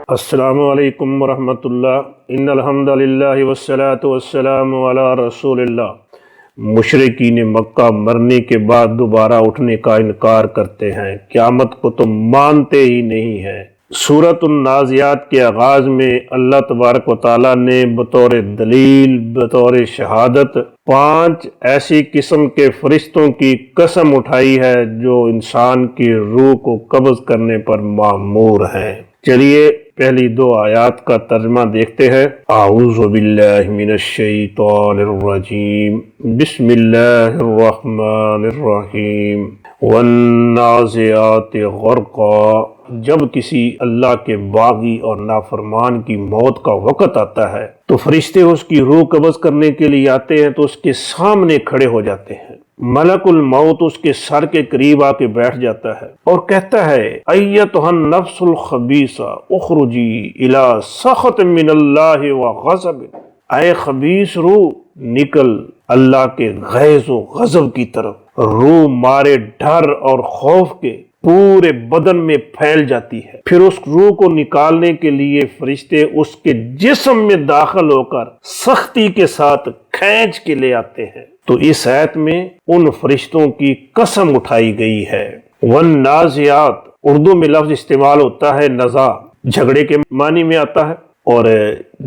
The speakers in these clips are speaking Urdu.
السلام علیکم ورحمۃ اللہ۔ ان الحمد للہ والصلاۃ والسلام علی رسول اللہ۔ مشرکین مکہ مرنے کے بعد دوبارہ اٹھنے کا انکار کرتے ہیں، قیامت کو تو مانتے ہی نہیں ہیں۔ سورۃ النازعات کے آغاز میں اللہ تبارک و تعالیٰ نے بطور دلیل، بطور شہادت 5 ایسی قسم کے فرشتوں کی قسم اٹھائی ہے جو انسان کی روح کو قبض کرنے پر مأمور ہیں۔ چلیے پہلی 2 آیات کا ترجمہ دیکھتے ہیں۔ اعوذ باللہ من الشیطان الرجیم، بسم اللہ الرحمن الرحیم۔ والنازعات غرقا، جب کسی اللہ کے باغی اور نافرمان کی موت کا وقت آتا ہے تو فرشتے اس کی روح قبض کرنے کے لیے آتے ہیں تو اس کے سامنے کھڑے ہو جاتے ہیں۔ ملک الموت اس کے سر کے قریب آ کے بیٹھ جاتا ہے اور کہتا ہے، ایتھا النفس الخبیثہ اخرجی الی سخط من اللہ وغضب، اے خبیث روح نکل اللہ کے غیظ و غضب کی طرف۔ روح مارے ڈر اور خوف کے پورے بدن میں پھیل جاتی ہے، پھر اس روح کو نکالنے کے لیے فرشتے اس کے جسم میں داخل ہو کر سختی کے ساتھ کھینچ کے لے آتے ہیں۔ تو اس آیت میں ان فرشتوں کی قسم اٹھائی گئی ہے۔ والنازعات اردو میں لفظ استعمال ہوتا ہے نزاع، جھگڑے کے معنی میں آتا ہے، اور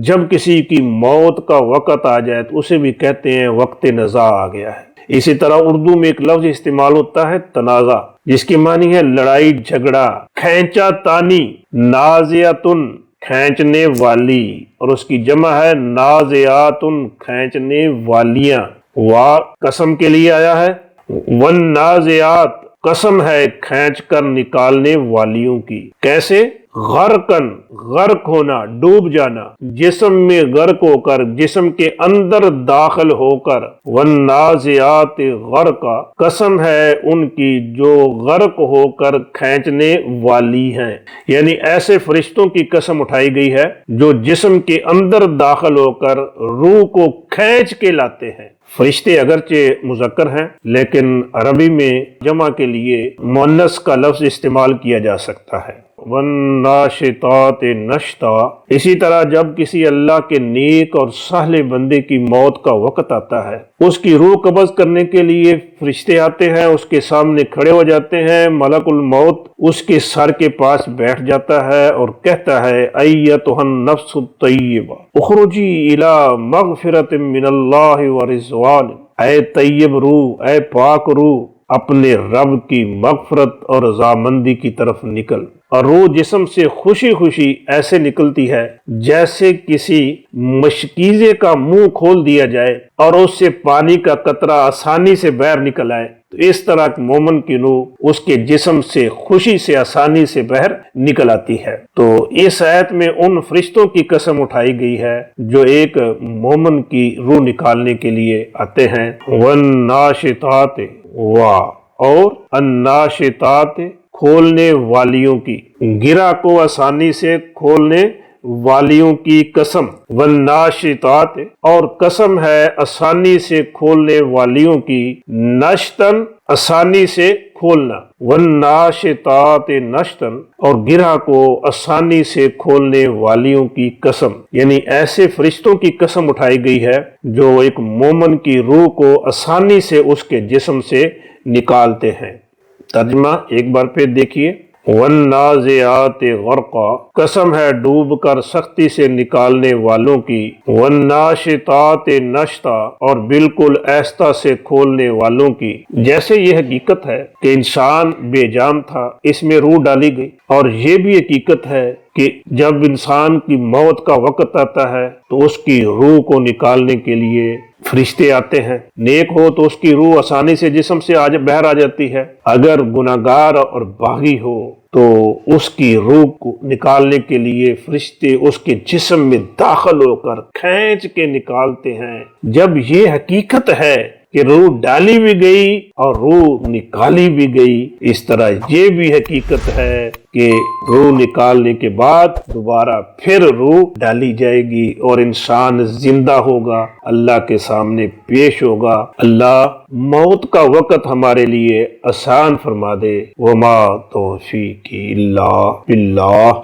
جب کسی کی موت کا وقت آ جائے تو اسے بھی کہتے ہیں وقت نزاع آ گیا ہے۔ اسی طرح اردو میں ایک لفظ استعمال ہوتا ہے تنازع، جس کی معنی ہے لڑائی جھگڑا، کھینچا تانی، نازعتن کھینچنے والی، اور اس کی جمع ہے نازعاتن کھینچنے والیاں۔ قسم کے لیے آیا ہے، والنازعات قسم ہے کھینچ کر نکالنے والیوں کی۔ کیسے؟ غرقن غرق ہونا، ڈوب جانا، جسم میں غرق ہو کر، جسم کے اندر داخل ہو کر۔ والنازعات غرقا، قسم ہے ان کی جو غرق ہو کر کھینچنے والی ہیں، یعنی ایسے فرشتوں کی قسم اٹھائی گئی ہے جو جسم کے اندر داخل ہو کر روح کو کھینچ کے لاتے ہیں۔ فرشتے اگرچہ مذکر ہیں لیکن عربی میں جمع کے لیے مؤنث کا لفظ استعمال کیا جا سکتا ہے۔ والناشطات نشطا، اسی طرح جب کسی اللہ کے نیک اور صالح بندے کی موت کا وقت آتا ہے، اس کی روح قبض کرنے کے لیے فرشتے آتے ہیں، اس کے سامنے کھڑے ہو جاتے ہیں۔ ملک الموت اس کے سر کے پاس بیٹھ جاتا ہے اور کہتا ہے، ایتھا النفس الطیبہ اخرجی الی مغفرۃ من اللہ ورضوان، اے طیب روح، اے پاک روح، اپنے رب کی مغفرت اور رضامندی کی طرف نکل۔ اور روح جسم سے خوشی خوشی ایسے نکلتی ہے جیسے کسی مشکیزے کا منہ کھول دیا جائے اور اس سے پانی کا قطرہ آسانی سے باہر نکل آئے، تو اس طرح مومن کی روح اس کے جسم سے خوشی سے آسانی سے باہر نکل آتی ہے۔ تو اس آیت میں ان فرشتوں کی قسم اٹھائی گئی ہے جو ایک مومن کی روح نکالنے کے لیے آتے ہیں۔ والناشطات اور الناشطات کھولنے والیوں کی، گرہ کو آسانی سے کھولنے والیوں کی قسم۔ والناشطات اور قسم ہے آسانی سے کھولنے والیوں کی، نشتن آسانی سے کھولنا، والناشطات نشتن اور گرہ کو آسانی سے کھولنے والیوں کی قسم، یعنی ایسے فرشتوں کی قسم اٹھائی گئی ہے جو ایک مومن کی روح کو آسانی سے اس کے جسم سے نکالتے ہیں۔ ترجمہ ایک بار پھر دیکھیے۔ والنازعات غرقا، قسم ہے ڈوب کر سختی سے نکالنے والوں کی۔ والناشطات نشطا اور بالکل آہستہ سے کھولنے والوں کی۔ جیسے یہ حقیقت ہے کہ انسان بے جان تھا، اس میں روح ڈالی گئی، اور یہ بھی حقیقت ہے کہ جب انسان کی موت کا وقت آتا ہے تو اس کی روح کو نکالنے کے لیے فرشتے آتے ہیں۔ نیک ہو تو اس کی روح آسانی سے جسم سے باہر آ جاتی ہے، اگر گناہگار اور باغی ہو تو اس کی روح کو نکالنے کے لیے فرشتے اس کے جسم میں داخل ہو کر کھینچ کے نکالتے ہیں۔ جب یہ حقیقت ہے کہ روح ڈالی بھی گئی اور روح نکالی بھی گئی، اس طرح یہ بھی حقیقت ہے کہ روح نکالنے کے بعد دوبارہ پھر روح ڈالی جائے گی اور انسان زندہ ہوگا، اللہ کے سامنے پیش ہوگا۔ اللہ موت کا وقت ہمارے لیے آسان فرما دے۔ وما توفیقی الا باللہ۔